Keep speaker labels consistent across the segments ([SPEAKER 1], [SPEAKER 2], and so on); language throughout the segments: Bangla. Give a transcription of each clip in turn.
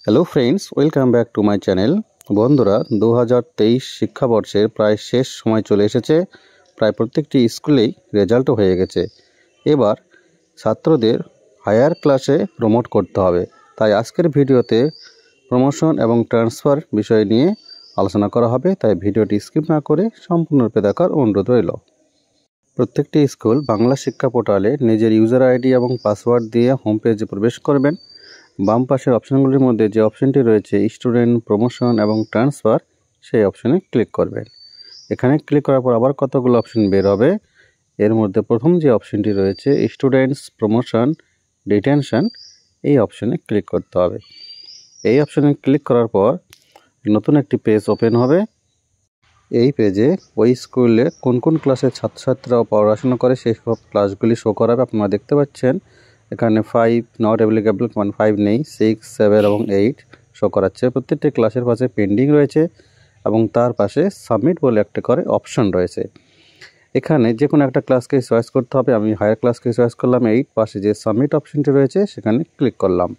[SPEAKER 1] Hello friends, welcome back to my channel. বন্ধুরা, 2023 শিক্ষাবর্ষের প্রায় শেষ সময় চলে এসেছে। প্রায় প্রত্যেকটি স্কুলেই রেজাল্টও হয়ে গেছে। এবার ছাত্রদের হায়ার ক্লাসে প্রমোট করতে হবে। তাই আজকের ভিডিওতে প্রমোশন এবং ট্রান্সফার বিষয় নিয়ে আলোচনা করা হবে। তাই ভিডিওটি স্কিপ না করে সম্পূর্ণরূপে দেখার অনুরোধ রইল। প্রত্যেকটি স্কুল বাংলা শিক্ষা পোর্টালে নিজের ইউজার আইডি এবং পাসওয়ার্ড দিয়ে হোম পেজে প্রবেশ করবেন। বাম পাশের অপশনগুলির মধ্যে যে অপশনটি রয়েছে স্টুডেন্ট, প্রমোশন এবং ট্রান্সফার, সেই অপশনে ক্লিক করবেন। এখানে ক্লিক করার পর আবার কতগুলো অপশন বের হবে। এর মধ্যে প্রথম যে অপশনটি রয়েছে স্টুডেন্টস, প্রমোশন, ডিটেনশন, এই অপশনে ক্লিক করতে হবে। এই অপশনে ক্লিক করার পর নতুন একটি পেজ ওপেন হবে। এই পেজে ওই স্কুলে কোন কোন ক্লাসের ছাত্রছাত্রীরা পড়াশোনা করে সেই সব ক্লাসগুলি শো করাবে। আপনারা দেখতে পাচ্ছেন এখানে 5 নট অ্যাপ্লিকেবল, 5 নেই, 6, 7 এবং 8 শো করাচ্ছে। প্রত্যেকটি ক্লাসের পাশে পেন্ডিং রয়েছে এবং তার পাশে সাবমিট বলে একটা করে অপশন রয়েছে। এখানে যে কোনো একটা ক্লাসকে চয়েস করতে হবে। আমি হায়ার ক্লাসকে চয়েস করলাম 8, পাশে যে সাবমিট অপশনটি রয়েছে সেখানে ক্লিক করলাম।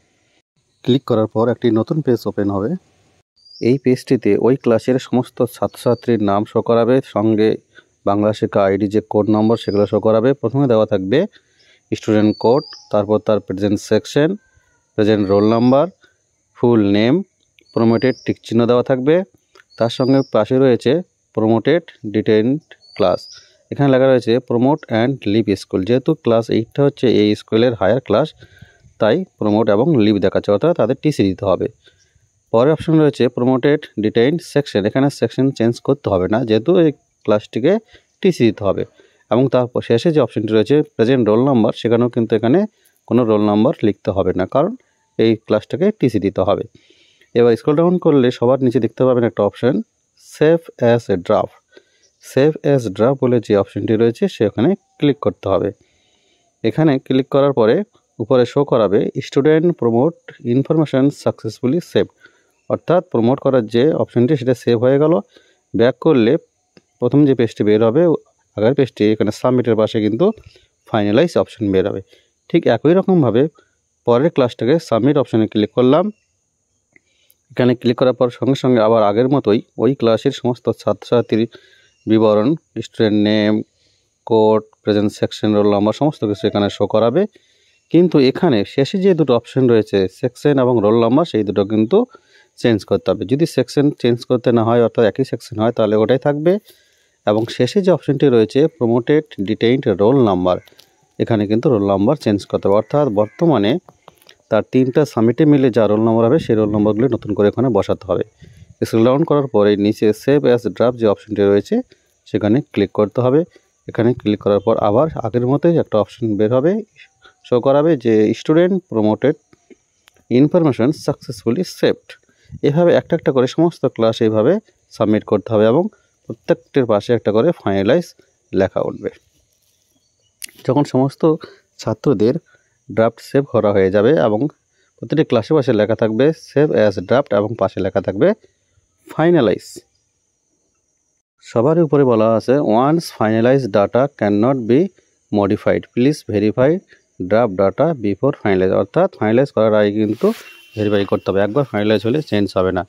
[SPEAKER 1] ক্লিক করার পর একটি নতুন পেজ ওপেন হবে। এই পেজটিতে ওই ক্লাসের সমস্ত ছাত্রছাত্রীর নাম শো করাবে, সঙ্গে বাংলা শেখা আইডি যে কোড নম্বর সেগুলো শো করাবে। প্রথমে দেওয়া থাকবে স্টুডেন্ট কোড, তারপর তার present section, present roll number, full name, promoted tick চিহ্ন দেওয়া থাকবে। তার সঙ্গে পাশে রয়েছে প্রমোটেড ডিটেইনড ক্লাস। এখানে লেখা রয়েছে প্রমোট অ্যান্ড লিভ স্কুল। যেহেতু ক্লাস 8টা হচ্ছে এই স্কুলের হায়ার ক্লাস, তাই প্রমোট এবং লিভ দেখাচ্ছে, অর্থাৎ তাদের টিসি দিতে হবে। পরের অপশন রয়েছে প্রমোটেড ডিটেইনড সেকশন। এখানে সেকশন চেঞ্জ করতে হবে না, যেহেতু এই ক্লাসটিকে টিসি দিতে হবে। এবং তারপর শেষে যে অপশনটি রয়েছে প্রেজেন্ট রোল নাম্বার, সেখানেও কিন্তু এখানে কোনো রোল নাম্বার লিখতে হবে না, কারণ এই ক্লাসটাকে টিসি দিতে হবে। এবার স্ক্রল ডাউন করলে সবার নিচে দেখতে পাবেন একটা option save as a draft. Save as draft বলে যে অপশনটি রয়েছে সেখানে ক্লিক করতে হবে। এখানে ক্লিক করার পরে উপরে শো করাবে student promote information successfully save, অর্থাৎ প্রমোট করার যে অপশনটি সেটা সেভ হয়ে গেল। ব্যাক করলে প্রথম যে পেজটি বের হবে, আগের পেজটি, এখানে সাবমিটের পাশে কিন্তু ফাইনালাইজ অপশন বের হবে। ঠিক একই রকমভাবে পরের ক্লাসটাকে সাবমিট অপশনে ক্লিক করলাম। এখানে ক্লিক করার পর সঙ্গে সঙ্গে আবার আগের মতোই ওই ক্লাসের সমস্ত ছাত্রছাত্রীর বিবরণ, student name, code, present section, roll number সমস্ত কিছু এখানে শো করাবে। কিন্তু এখানে শেষে যে দুটো অপশন রয়েছে সেকশন এবং রোল নাম্বার, সেই দুটো কিন্তু চেঞ্জ করতে হবে। যদি সেকশন চেঞ্জ করতে না হয়, অর্থাৎ একই সেকশন হয়, তাহলে ওটাই থাকবে। এবং শেষে যে অপশনটি রয়েছে প্রমোটেড ডিটেইনড রোল নাম্বার, এখানে কিন্তু রোল নাম্বার চেঞ্জ করতে হবে, অর্থাৎ বর্তমানে তার 3টা সাবমিটে মিলে যা রোল নাম্বার হবে সেই রোল নাম্বারগুলি নতুন করে এখানে বসাতে হবে। স্ক্রল ডাউন করার পরে নিচে সেভ অ্যাজ ড্রাফট যে অপশনটি রয়েছে সেখানে ক্লিক করতে হবে। এখানে ক্লিক করার পর আবার আগের মতোই একটা অপশন বের হবে, শো করাবে যে student promoted information successfully saved. এভাবে একটা একটা করে সমস্ত ক্লাস এইভাবে সাবমিট করতে হবে এবং প্রত্যেকটির পাশে একটা করে ফাইনালাইজ লেখা উঠবে। যখন সমস্ত ছাত্রদের ড্রাফট সেভ করা হয়ে যাবে এবং প্রতিটি ক্লাসে পাশে লেখা থাকবে সেভ অ্যাজ ড্রাফট এবং পাশে লেখা থাকবে ফাইনালাইজ। সবার উপরে বলা আছে once finalize data can not be modified, please verify draft data before finalize, অর্থাৎ ফাইনালাইজ করার আগে কিন্তু ভেরিফাই করতে হবে। একবার ফাইনালাইজ হলে চেঞ্জ হবে না।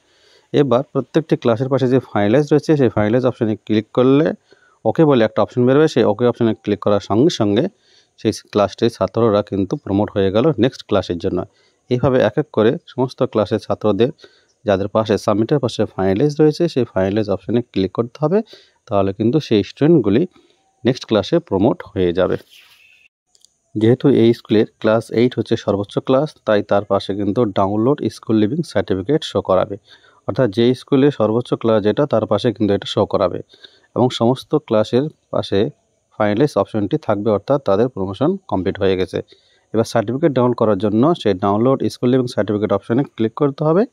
[SPEAKER 1] এবার প্রত্যেকটি ক্লাসের পাশে যে ফাইনালাইজ রয়েছে সেই ফাইনালাইজ অপশনে ক্লিক করলে ওকে বলে একটা অপশন বেরোবে। সেই ওকে অপশনে ক্লিক করার সঙ্গে সঙ্গে সেই ক্লাসটির ছাত্ররা কিন্তু প্রমোট হয়ে গেল নেক্সট ক্লাসের জন্য। এইভাবে এক এক করে সমস্ত ক্লাসের ছাত্রদের যাদের পাশে সাবমিটের পাশে ফাইনালাইজ রয়েছে সেই ফাইনালাইজ অপশনে ক্লিক করতে হবে, তাহলে কিন্তু সেই স্টুডেন্টগুলি নেক্সট ক্লাসে প্রমোট হয়ে যাবে। যেহেতু এই স্কুলের ক্লাস 8 হচ্ছে সর্বোচ্চ ক্লাস, তাই তার পাশে কিন্তু download school living certificate show করাবে, অর্থাৎ যে স্কুলে সর্বোচ্চ ক্লাস যেটা তার পাশে কিন্তু এটা শো করাবে এবং সমস্ত ক্লাসের পাশে ফাইনালাইজ অপশনটি থাকবে, অর্থাৎ তাদের প্রমোশন কমপ্লিট হয়ে গেছে। এবার সার্টিফিকেট ডাউনলোড করার জন্য সেই ডাউনলোড স্কুল লিভিং সার্টিফিকেট অপশনে ক্লিক করতে হবে।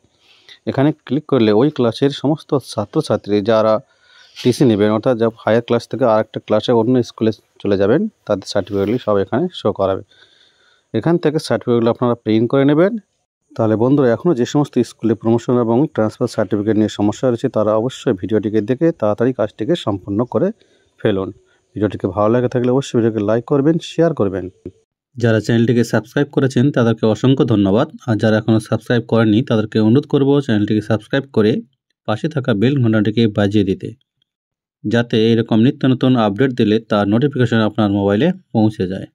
[SPEAKER 1] এখানে ক্লিক করলে ওই ক্লাসের সমস্ত ছাত্রছাত্রী যারা টিসি নেবেন, অর্থাৎ যা হায়ার ক্লাস থেকে আরেকটা ক্লাসে অন্য স্কুলে চলে যাবেন, তাদের সার্টিফিকেটগুলি সব এখানে শো করাবে। এখান থেকে সার্টিফিকেটগুলো আপনারা প্রিন্ট করে নেবেন। তাহলে বন্ধুরা, এখনও যে সমস্ত স্কুলে প্রমোশন এবং ট্রান্সফার সার্টিফিকেট নিয়ে সমস্যা রয়েছে তারা অবশ্যই ভিডিওটিকে দেখে তাড়াতাড়ি কাজটিকে সম্পন্ন করে ফেলুন। ভিডিওটিকে ভালো লাগে থাকলে অবশ্যই ভিডিওকে লাইক করবেন, শেয়ার করবেন। যারা চ্যানেলটিকে সাবস্ক্রাইব করেছেন তাদেরকে অসংখ্য ধন্যবাদ, আর যারা এখনও সাবস্ক্রাইব করেনি তাদেরকে অনুরোধ করব চ্যানেলটিকে সাবস্ক্রাইব করে পাশে থাকা বেল ঘন্টাটিকে বাজিয়ে দিতে, যাতে এরকম নিত্য নতুন আপডেট দিলে তার নোটিফিকেশন আপনার মোবাইলে পৌঁছে যায়।